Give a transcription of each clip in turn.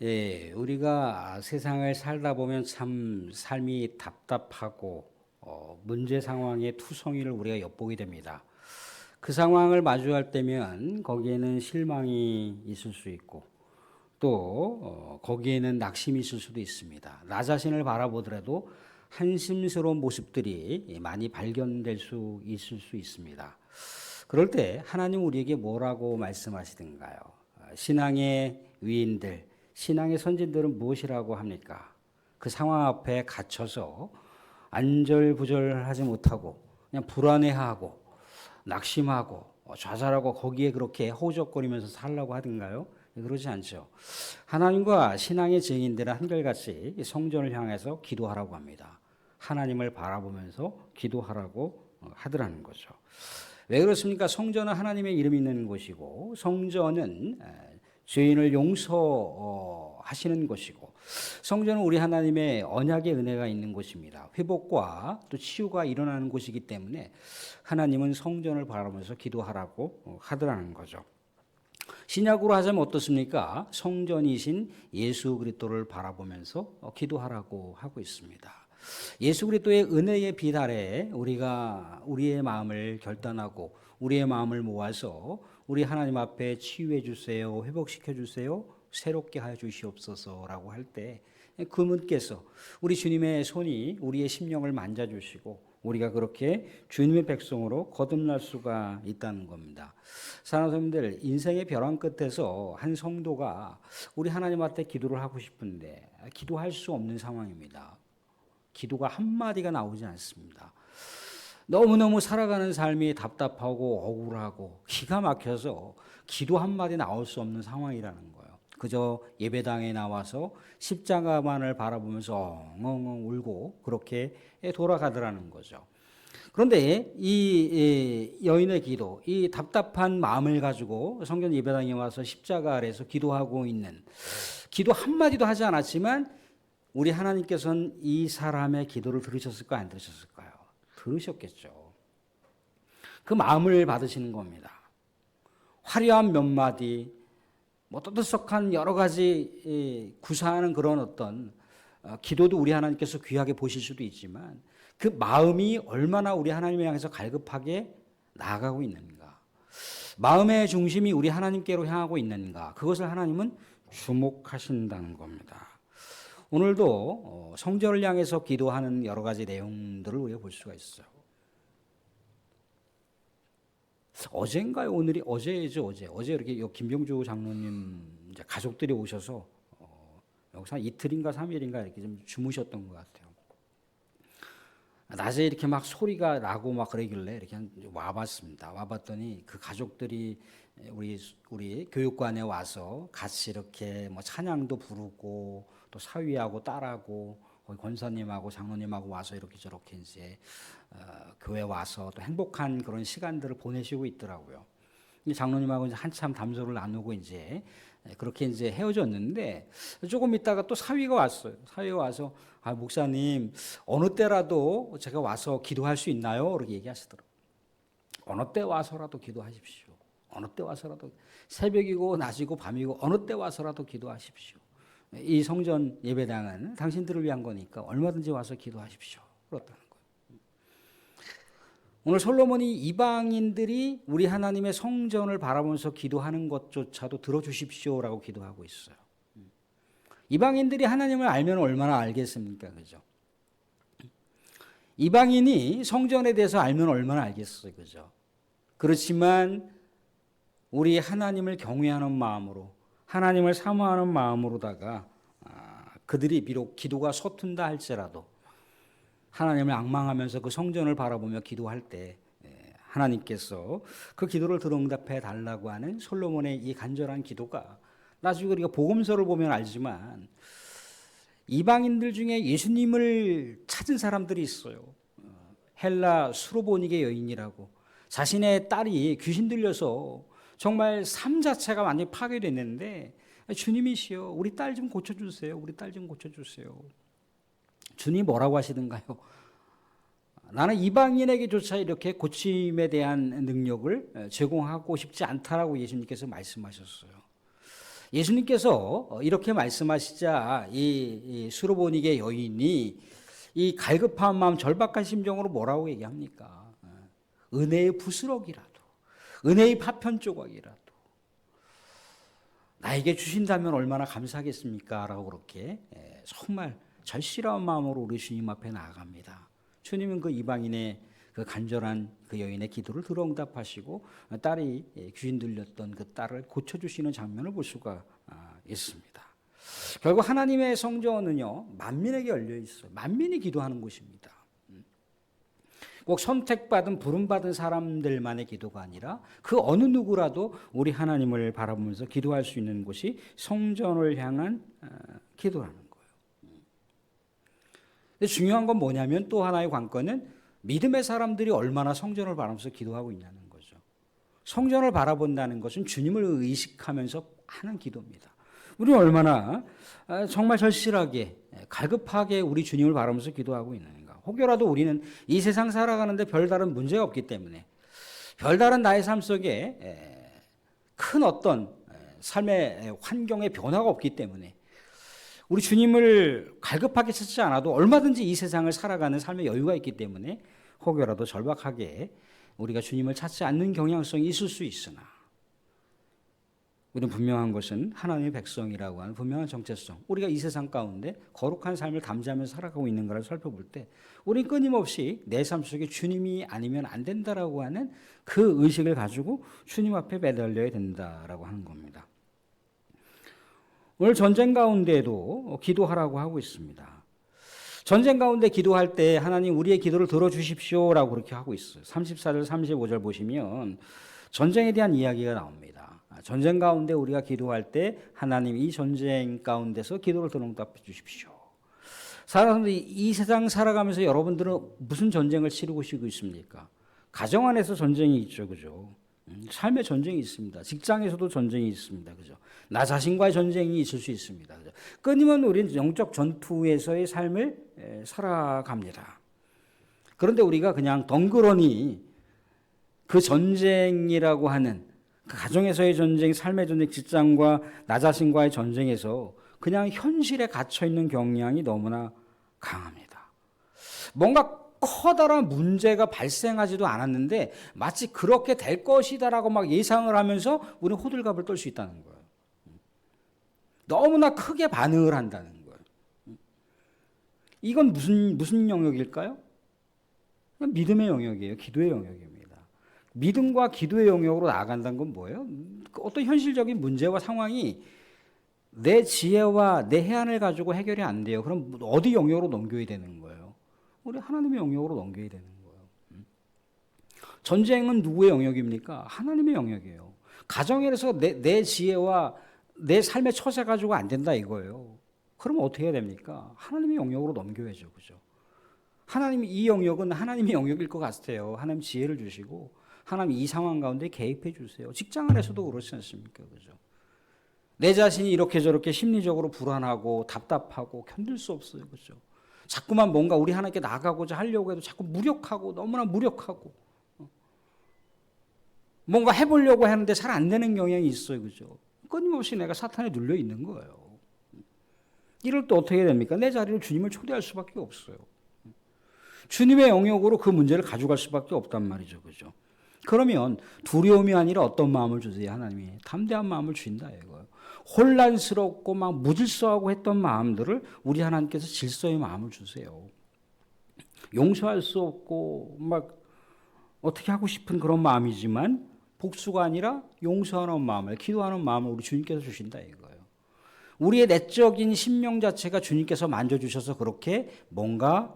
예, 우리가 세상을 살다 보면 참 삶이 답답하고 문제 상황의 투성이를 우리가 엿보게 됩니다. 그 상황을 마주할 때면 거기에는 실망이 있을 수 있고 또 거기에는 낙심이 있을 수도 있습니다. 나 자신을 바라보더라도 한심스러운 모습들이 많이 발견될 수 있을 수 있습니다. 그럴 때 하나님 우리에게 뭐라고 말씀하시던가요? 신앙의 위인들, 신앙의 선진들은 무엇이라고 합니까? 그 상황 앞에 갇혀서 안절부절하지 못하고 그냥 불안해하고 낙심하고 좌절하고 거기에 그렇게 허우적거리면서 살라고 하던가요? 그러지 않죠. 하나님과 신앙의 증인들은 한결같이 성전을 향해서 기도하라고 합니다. 하나님을 바라보면서 기도하라고 하더라는 거죠. 왜 그렇습니까? 성전은 하나님의 이름이 있는 곳이고 성전은 죄인을 용서하시는 곳이고 성전은 우리 하나님의 언약의 은혜가 있는 곳입니다. 회복과 또 치유가 일어나는 곳이기 때문에 하나님은 성전을 바라보면서 기도하라고 하더라는 거죠. 신약으로 하자면 어떻습니까? 성전이신 예수 그리스도를 바라보면서 기도하라고 하고 있습니다. 예수 그리스도의 은혜의 빛 아래 우리가 우리의 마음을 결단하고 우리의 마음을 모아서 우리 하나님 앞에 치유해 주세요, 회복시켜 주세요, 새롭게 하여 주시옵소서라고 할 때 그분께서 우리 주님의 손이 우리의 심령을 만져주시고 우리가 그렇게 주님의 백성으로 거듭날 수가 있다는 겁니다. 사랑하는 성도들, 인생의 벼랑 끝에서 한 성도가 우리 하나님 앞에 기도를 하고 싶은데 기도할 수 없는 상황입니다. 기도가 한마디가 나오지 않습니다. 너무너무 살아가는 삶이 답답하고 억울하고 기가 막혀서 기도 한마디 나올 수 없는 상황이라는 거예요. 그저 예배당에 나와서 십자가만을 바라보면서 엉엉 울고 그렇게 돌아가더라는 거죠. 그런데 이 여인의 기도, 이 답답한 마음을 가지고 성전 예배당에 와서 십자가 아래서 기도하고 있는 기도 한마디도 하지 않았지만 우리 하나님께서는 이 사람의 기도를 들으셨을까요? 안 들으셨을까요? 들으셨겠죠. 그 마음을 받으시는 겁니다. 화려한 몇 마디, 뭐 떠들썩한 여러 가지 구사하는 그런 어떤 기도도 우리 하나님께서 귀하게 보실 수도 있지만 그 마음이 얼마나 우리 하나님을 향해서 갈급하게 나아가고 있는가, 마음의 중심이 우리 하나님께로 향하고 있는가, 그것을 하나님은 주목하신다는 겁니다. 오늘도 성전을 향해서 기도하는 여러 가지 내용들을 우리가 볼 수가 있어요. 어제인가요? 오늘이 어제죠. 어제 이렇게 김병주 장로님 이제 가족들이 오셔서 여기서 한 이틀인가 3일인가 이렇게 좀 주무셨던 것 같아요. 낮에 이렇게 막 소리가 나고 막 그러길래 이렇게 와봤습니다. 와봤더니 그 가족들이 우리 교육관에 와서 같이 이렇게 뭐 찬양도 부르고 또 사위하고 딸하고 거기 권사님하고 장로님하고 와서 이렇게 저렇게 이제 교회 와서 또 행복한 그런 시간들을 보내시고 있더라고요. 장로님하고 이제 한참 담소를 나누고 이제 그렇게 이제 헤어졌는데 조금 있다가 또 사위가 왔어요. 사위가 와서 아, 목사님 어느 때라도 제가 와서 기도할 수 있나요? 이렇게 얘기하시더라고요. 어느 때 와서라도 기도하십시오. 어느 때 와서라도 새벽이고 낮이고 밤이고 어느 때 와서라도 기도하십시오. 이 성전 예배당은 당신들을 위한 거니까 얼마든지 와서 기도하십시오. 그렇다는 거예요. 오늘 솔로몬이 이방인들이 우리 하나님의 성전을 바라보면서 기도하는 것조차도 들어주십시오라고 기도하고 있어요. 이방인들이 하나님을 알면 얼마나 알겠습니까? 그죠? 이방인이 성전에 대해서 알면 얼마나 알겠어요. 그죠? 그렇지만 우리 하나님을 경외하는 마음으로 하나님을 사모하는 마음으로다가 그들이 비록 기도가 서툰다 할지라도 하나님을 앙망하면서 그 성전을 바라보며 기도할 때 하나님께서 그 기도를 들응답해 달라고 하는 솔로몬의 이 간절한 기도가 나중에 우리가 복음서를 보면 알지만 이방인들 중에 예수님을 찾은 사람들이 있어요. 헬라 수로보니게 여인이라고 자신의 딸이 귀신 들려서 정말 삶 자체가 완전히 파괴됐는데 주님이시여 우리 딸 좀 고쳐주세요. 우리 딸 좀 고쳐주세요. 주님이 뭐라고 하시던가요? 나는 이방인에게조차 이렇게 고침에 대한 능력을 제공하고 싶지 않다라고 예수님께서 말씀하셨어요. 예수님께서 이렇게 말씀하시자 이 수로보니게 여인이 이 갈급한 마음, 절박한 심정으로 뭐라고 얘기합니까? 은혜의 부스럭이라도, 은혜의 파편 조각이라도 나에게 주신다면 얼마나 감사하겠습니까? 라고 그렇게 정말 절실한 마음으로 우리 주님 앞에 나아갑니다. 주님은 그 이방인의 그 간절한 그 여인의 기도를 들어 응답하시고 딸이 귀신 들렸던 그 딸을 고쳐주시는 장면을 볼 수가 있습니다. 결국 하나님의 성전은요, 만민에게 열려 있어요. 만민이 기도하는 곳입니다. 꼭 선택받은 부름받은 사람들만의 기도가 아니라 그 어느 누구라도 우리 하나님을 바라보면서 기도할 수 있는 곳이 성전을 향한 기도라는 거예요. 근데 중요한 건 뭐냐면 또 하나의 관건은 믿음의 사람들이 얼마나 성전을 바라보면서 기도하고 있냐는 거죠. 성전을 바라본다는 것은 주님을 의식하면서 하는 기도입니다. 우리는 얼마나 정말 절실하게 갈급하게 우리 주님을 바라보면서 기도하고 있는가. 혹여라도 우리는 이 세상 살아가는데 별다른 문제가 없기 때문에 별다른 나의 삶 속에 큰 어떤 삶의 환경의 변화가 없기 때문에 우리 주님을 갈급하게 찾지 않아도 얼마든지 이 세상을 살아가는 삶의 여유가 있기 때문에 혹여라도 절박하게 우리가 주님을 찾지 않는 경향성이 있을 수 있으나 우리는 분명한 것은 하나님의 백성이라고 하는 분명한 정체성, 우리가 이 세상 가운데 거룩한 삶을 감지하면서 살아가고 있는 것을 살펴볼 때 우리는 끊임없이 내 삶 속에 주님이 아니면 안 된다라고 하는 그 의식을 가지고 주님 앞에 매달려야 된다라고 하는 겁니다. 오늘 전쟁 가운데도 기도하라고 하고 있습니다. 전쟁 가운데 기도할 때 하나님 우리의 기도를 들어주십시오라고 그렇게 하고 있어요. 34절 35절 보시면 전쟁에 대한 이야기가 나옵니다. 전쟁 가운데 우리가 기도할 때 하나님 이 전쟁 가운데서 기도를 응답해 주십시오. 사람들이 이 세상 살아가면서 여러분들은 무슨 전쟁을 치르고 있습니까? 가정 안에서 전쟁이 있죠, 그죠? 삶의 전쟁이 있습니다. 직장에서도 전쟁이 있습니다, 그죠? 나 자신과의 전쟁이 있을 수 있습니다, 그죠? 끊임없이 우리는 영적 전투에서의 삶을 살아갑니다. 그런데 우리가 그냥 덩그러니 그 전쟁이라고 하는 그 가정에서의 전쟁, 삶의 전쟁, 직장과 나 자신과의 전쟁에서 그냥 현실에 갇혀 있는 경향이 너무나 강합니다. 뭔가 커다란 문제가 발생하지도 않았는데 마치 그렇게 될 것이다라고 막 예상을 하면서 우리는 호들갑을 떨 수 있다는 거예요. 너무나 크게 반응을 한다는 거예요. 이건 무슨 영역일까요? 그냥 믿음의 영역이에요. 기도의 영역입니다. 믿음과 기도의 영역으로 나아간다는 건 뭐예요? 어떤 현실적인 문제와 상황이 내 지혜와 내 해안을 가지고 해결이 안 돼요. 그럼 어디 영역으로 넘겨야 되는 거예요? 우리 하나님의 영역으로 넘겨야 되는 거예요. 전쟁은 누구의 영역입니까? 하나님의 영역이에요. 가정에서 내 지혜와 내 삶의 처세 가지고 안 된다 이거예요. 그럼 어떻게 해야 됩니까? 하나님의 영역으로 넘겨야죠. 그죠? 하나님 이 영역은 하나님의 영역일 것 같아요. 하나님 지혜를 주시고 하나님 이 상황 가운데 개입해 주세요. 직장 안에서도 그렇지 않습니까? 그죠? 내 자신이 이렇게 저렇게 심리적으로 불안하고 답답하고 견딜 수 없어요. 그죠? 자꾸만 뭔가 우리 하나님께 나가고자 하려고 해도 자꾸 무력하고 너무나 무력하고 뭔가 해보려고 하는데 잘 안 되는 경향이 있어요. 그죠? 끊임없이 내가 사탄에 눌려 있는 거예요. 이럴 때 어떻게 됩니까? 내 자리로 주님을 초대할 수밖에 없어요. 주님의 영역으로 그 문제를 가져갈 수밖에 없단 말이죠. 그죠? 그러면 두려움이 아니라 어떤 마음을 주세요? 하나님이 담대한 마음을 주신다 이거예요. 혼란스럽고 막 무질서하고 했던 마음들을 우리 하나님께서 질서의 마음을 주세요. 용서할 수 없고 막 어떻게 하고 싶은 그런 마음이지만 복수가 아니라 용서하는 마음을, 기도하는 마음을 우리 주님께서 주신다 이거예요. 우리의 내적인 심령 자체가 주님께서 만져주셔서 그렇게 뭔가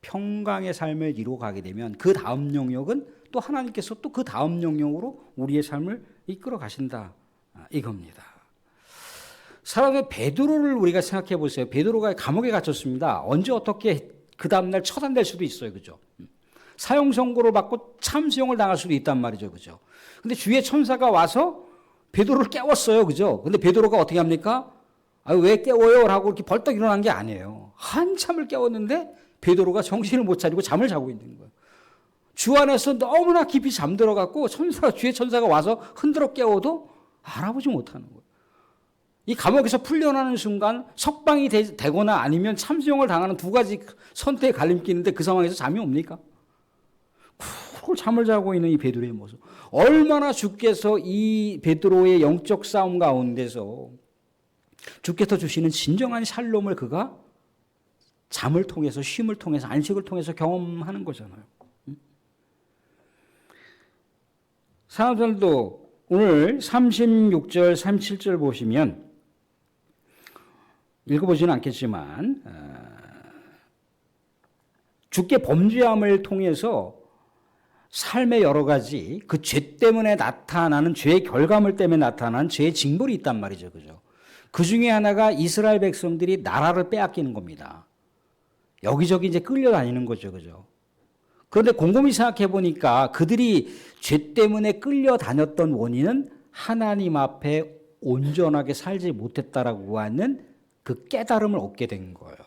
평강의 삶을 이루어가게 되면 그 다음 영역은 또 하나님께서 또 그 다음 영역으로 우리의 삶을 이끌어 가신다 이겁니다. 사람의 베드로를 우리가 생각해 보세요. 베드로가 감옥에 갇혔습니다. 언제 어떻게 그 다음날 처단될 수도 있어요. 그죠? 사형 선고를 받고 참수형을 당할 수도 있단 말이죠. 그죠? 근데 주의 천사가 와서 베드로를 깨웠어요. 그죠? 근데 베드로가 어떻게 합니까? 왜 깨워요? 라고 이렇게 벌떡 일어난 게 아니에요. 한참을 깨웠는데 베드로가 정신을 못 차리고 잠을 자고 있는 거예요. 주 안에서 너무나 깊이 잠들어 갖고 주의 천사가 와서 흔들어 깨워도 알아보지 못하는 거예요. 이 감옥에서 풀려나는 순간 석방이 되거나 아니면 참수형을 당하는 두 가지 선택의 갈림길인데 그 상황에서 잠이 옵니까? 쿨 잠을 자고 있는 이 베드로의 모습. 얼마나 주께서 이 베드로의 영적 싸움 가운데서 주께서 주시는 진정한 샬롬을 그가 잠을 통해서, 쉼을 통해서, 안식을 통해서 경험하는 거잖아요. 사람들도 오늘 36절, 37절 보시면 읽어보지는 않겠지만 주께 범죄함을 통해서 삶의 여러 가지 그 죄 때문에 나타나는 죄의 결과물 때문에 나타나는 죄의 징벌이 있단 말이죠. 그죠? 그 중에 하나가 이스라엘 백성들이 나라를 빼앗기는 겁니다. 여기저기 이제 끌려다니는 거죠. 그죠? 그런데 곰곰이 생각해 보니까 그들이 죄 때문에 끌려다녔던 원인은 하나님 앞에 온전하게 살지 못했다라고 하는 그 깨달음을 얻게 된 거예요.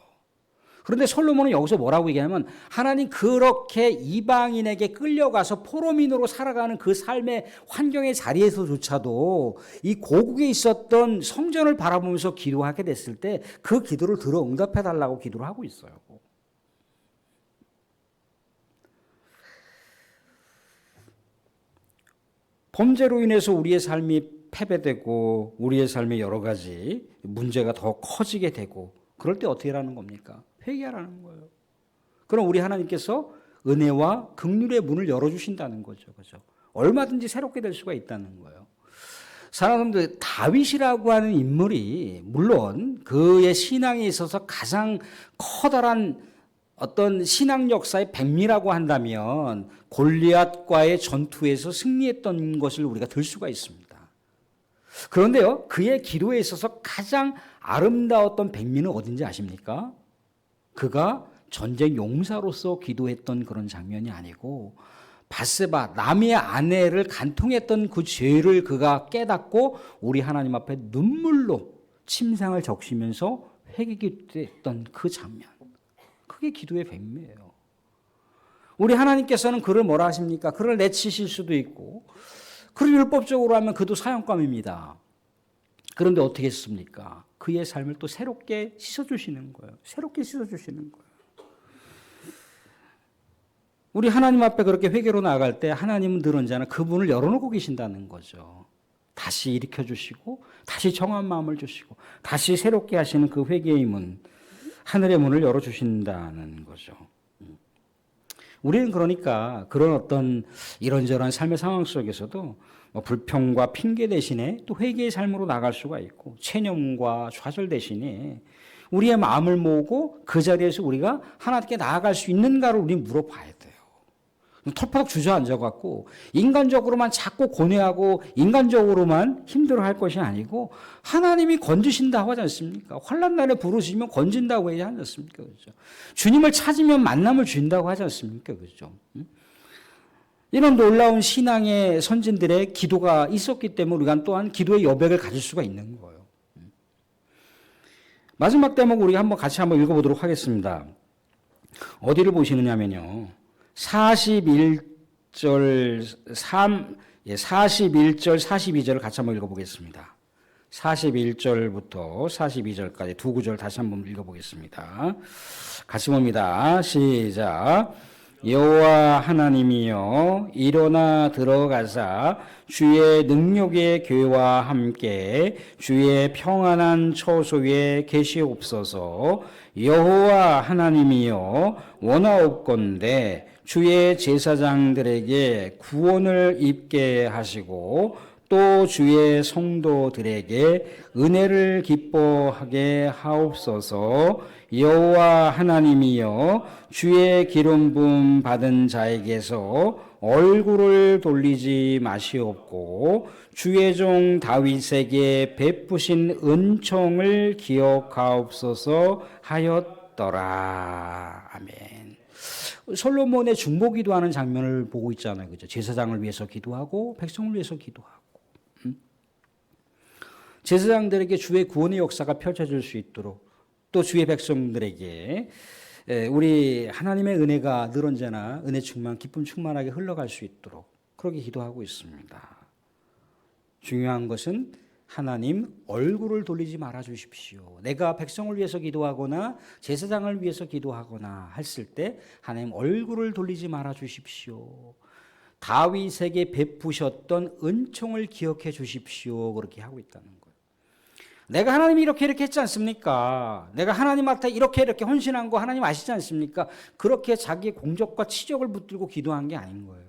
그런데 솔로몬은 여기서 뭐라고 얘기하면 하나님 그렇게 이방인에게 끌려가서 포로민으로 살아가는 그 삶의 환경의 자리에서조차도 이 고국에 있었던 성전을 바라보면서 기도하게 됐을 때 그 기도를 들어 응답해 달라고 기도를 하고 있어요. 범죄로 인해서 우리의 삶이 패배되고 우리의 삶에 여러 가지 문제가 더 커지게 되고 그럴 때 어떻게 하라는 겁니까? 회개하라는 거예요. 그럼 우리 하나님께서 은혜와 긍휼의 문을 열어주신다는 거죠. 그죠? 얼마든지 새롭게 될 수가 있다는 거예요. 사람들 다윗이라고 하는 인물이 물론 그의 신앙에 있어서 가장 커다란 어떤 신앙 역사의 백미라고 한다면 골리앗과의 전투에서 승리했던 것을 우리가 들 수가 있습니다. 그런데요, 그의 기도에 있어서 가장 아름다웠던 백미는 어딘지 아십니까? 그가 전쟁 용사로서 기도했던 그런 장면이 아니고 바세바 남의 아내를 간통했던 그 죄를 그가 깨닫고 우리 하나님 앞에 눈물로 침상을 적시면서 회개기도했던 그 장면. 그게 기도의 백미예요. 우리 하나님께서는 그를 뭐라 하십니까? 그를 내치실 수도 있고 그를 율법적으로 하면 그도 사형감입니다. 그런데 어떻게 했습니까? 그의 삶을 또 새롭게 씻어주시는 거예요. 새롭게 씻어주시는 거예요. 우리 하나님 앞에 그렇게 회개로 나아갈 때 하나님은 늘 언제나 그 문을 열어놓고 계신다는 거죠. 다시 일으켜주시고 다시 정한 마음을 주시고 다시 새롭게 하시는 그 회개의 문, 하늘의 문을 열어주신다는 거죠. 우리는 그러니까 그런 어떤 이런저런 삶의 상황 속에서도 불평과 핑계 대신에 또 회개의 삶으로 나갈 수가 있고 체념과 좌절 대신에 우리의 마음을 모으고 그 자리에서 우리가 하나님께 나아갈 수 있는가를 우리 물어봐야 돼요. 털파덕 주저앉아갖고 인간적으로만 자꾸 고뇌하고 인간적으로만 힘들어할 것이 아니고 하나님이 건지신다고 하지 않습니까? 환난 날에 부르시면 건진다고 하지 않습니까? 그렇죠? 주님을 찾으면 만남을 준다고 하지 않습니까? 그렇죠? 이런 놀라운 신앙의 선진들의 기도가 있었기 때문에 우리가 또한 기도의 여백을 가질 수가 있는 거예요. 마지막 대목 우리 한번 같이 한번 읽어보도록 하겠습니다. 어디를 보시느냐면요. 41절 42절을 같이 한번 읽어보겠습니다. 41절부터 42절까지 두 구절 다시 한번 읽어보겠습니다. 같이 봅니다. 시작. 여호와 하나님이여 일어나 들어가사 주의 능력의 교회와 함께 주의 평안한 처소에 계시옵소서. 여호와 하나님이여 원하옵건대 주의 제사장들에게 구원을 입게 하시고 또 주의 성도들에게 은혜를 기뻐하게 하옵소서. 여호와 하나님이여 주의 기름 부음 받은 자에게서 얼굴을 돌리지 마시옵고 주의 종 다윗에게 베푸신 은총을 기억하옵소서 하였더라. 아멘. 솔로몬의 중보 기도하는 장면을 보고 있잖아요. 그죠? 제사장을 위해서 기도하고 백성을 위해서 기도하고. 제사장들에게 주의 구원의 역사가 펼쳐질 수 있도록 또 주의 백성들에게 우리 하나님의 은혜가 늘 언제나 은혜 충만, 기쁨 충만하게 흘러갈 수 있도록 그렇게 기도하고 있습니다. 중요한 것은 하나님 얼굴을 돌리지 말아 주십시오. 내가 백성을 위해서 기도하거나 제사장을 위해서 기도하거나 했을 때 하나님 얼굴을 돌리지 말아 주십시오. 다윗에게 베푸셨던 은총을 기억해 주십시오. 그렇게 하고 있다는 거예요. 내가 하나님이 이렇게 했지 않습니까? 내가 하나님한테 이렇게 헌신한 거 하나님 아시지 않습니까? 그렇게 자기의 공적과 치적을 붙들고 기도한 게 아닌 거예요.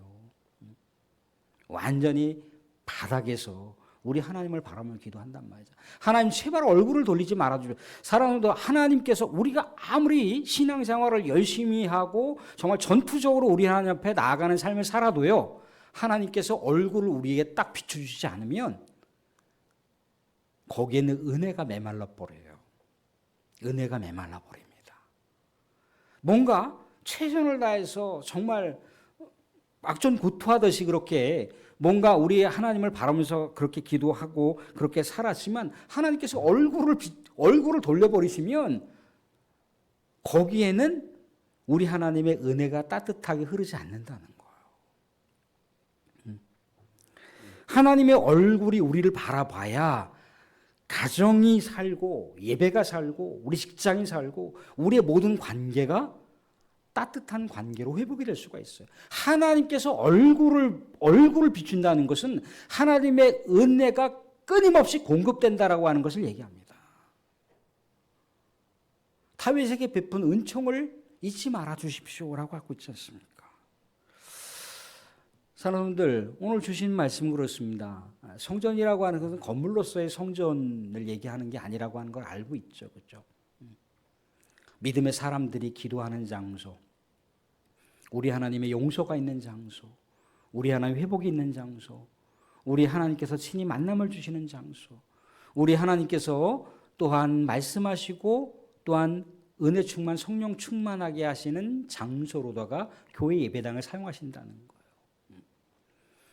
완전히 바닥에서 우리 하나님을 바라며 기도한단 말이죠. 하나님 제발 얼굴을 돌리지 말아주세요. 사랑하는 하나님께서 우리가 아무리 신앙생활을 열심히 하고 정말 전투적으로 우리 하나님 앞에 나아가는 삶을 살아도요, 하나님께서 얼굴을 우리에게 딱 비춰주시지 않으면 거기에는 은혜가 메말라 버려요. 은혜가 메말라 버립니다. 뭔가 최선을 다해서 정말 악전고투하듯이 그렇게 뭔가 우리 하나님을 바라면서 그렇게 기도하고 그렇게 살았지만 하나님께서 얼굴을 돌려버리시면 거기에는 우리 하나님의 은혜가 따뜻하게 흐르지 않는다는 거예요. 하나님의 얼굴이 우리를 바라봐야 가정이 살고 예배가 살고 우리 직장이 살고 우리의 모든 관계가 따뜻한 관계로 회복이 될 수가 있어요. 하나님께서 얼굴을 비춘다는 것은 하나님의 은혜가 끊임없이 공급된다라고 하는 것을 얘기합니다. 다윗에게 베푼 은총을 잊지 말아 주십시오라고 하고 있지 않습니까? 사랑하는 오늘 주신 말씀 그렇습니다. 성전이라고 하는 것은 건물로서의 성전을 얘기하는 게 아니라고 하는 걸 알고 있죠. 그렇죠? 믿음의 사람들이 기도하는 장소, 우리 하나님의 용서가 있는 장소, 우리 하나님의 회복이 있는 장소, 우리 하나님께서 친히 만남을 주시는 장소, 우리 하나님께서 또한 말씀하시고 또한 은혜 충만, 성령 충만하게 하시는 장소로다가 교회 예배당을 사용하신다는 거예요.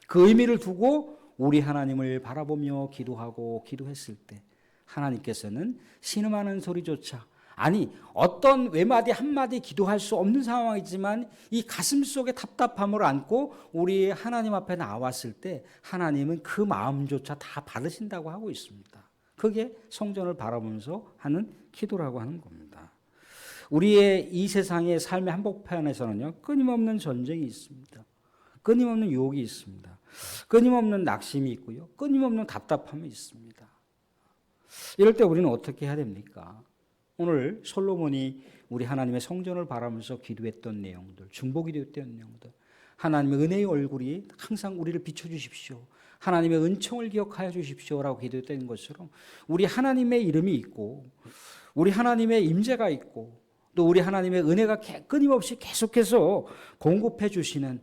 그 의미를 두고 우리 하나님을 바라보며 기도하고 기도했을 때 하나님께서는 신음하는 소리조차, 아니 어떤 외마디 한마디 기도할 수 없는 상황이지만 이 가슴 속에 답답함을 안고 우리 하나님 앞에 나왔을 때 하나님은 그 마음조차 다 받으신다고 하고 있습니다. 그게 성전을 바라보면서 하는 기도라고 하는 겁니다. 우리의 이 세상의 삶의 한복판에서는요, 끊임없는 전쟁이 있습니다. 끊임없는 유혹이 있습니다. 끊임없는 낙심이 있고요, 끊임없는 답답함이 있습니다. 이럴 때 우리는 어떻게 해야 됩니까? 오늘 솔로몬이 우리 하나님의 성전을 바라면서 기도했던 내용들, 중보기도했던 내용들, 하나님의 은혜의 얼굴이 항상 우리를 비춰주십시오, 하나님의 은총을 기억하여 주십시오라고 기도했던 것처럼 우리 하나님의 이름이 있고 우리 하나님의 임재가 있고 또 우리 하나님의 은혜가 끊임없이 계속해서 공급해 주시는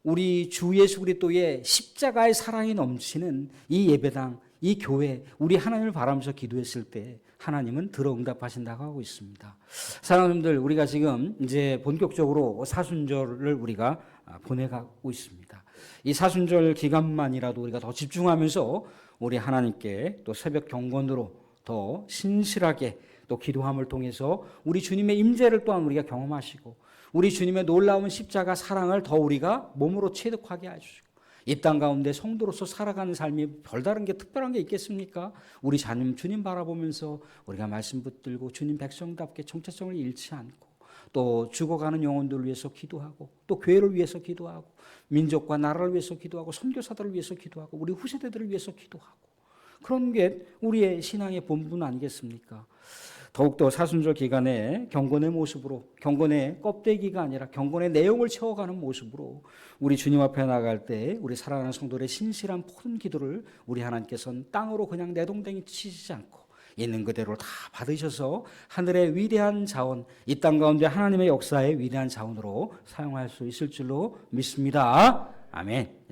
우리 주 예수 그리스도의 십자가의 사랑이 넘치는 이 예배당, 이 교회, 우리 하나님을 바라면서 기도했을 때 하나님은 들어응답하신다고 하고 있습니다. 사랑하는 분들, 우리가 지금 이제 본격적으로 사순절을 우리가 보내가고 있습니다. 이 사순절 기간만이라도 우리가 더 집중하면서 우리 하나님께 또 새벽 경건으로 더 신실하게 또 기도함을 통해서 우리 주님의 임재를 또한 우리가 경험하시고 우리 주님의 놀라운 십자가 사랑을 더 우리가 몸으로 체득하게 해주시고 이 땅 가운데 성도로서 살아가는 삶이 별다른 게 특별한 게 있겠습니까? 우리 주님 바라보면서 우리가 말씀 붙들고 주님 백성답게 정체성을 잃지 않고 또 죽어가는 영혼들을 위해서 기도하고 또 교회를 위해서 기도하고 민족과 나라를 위해서 기도하고 선교사들을 위해서 기도하고 우리 후세대들을 위해서 기도하고 그런 게 우리의 신앙의 본분 아니겠습니까? 더욱더 사순절 기간에 경건의 모습으로, 경건의 껍데기가 아니라 경건의 내용을 채워가는 모습으로 우리 주님 앞에 나갈 때 우리 사랑하는 성도들의 신실한 모든 기도를 우리 하나님께서는 땅으로 그냥 내동댕이 치시지 않고 있는 그대로 다 받으셔서 하늘의 위대한 자원, 이 땅 가운데 하나님의 역사의 위대한 자원으로 사용할 수 있을 줄로 믿습니다. 아멘.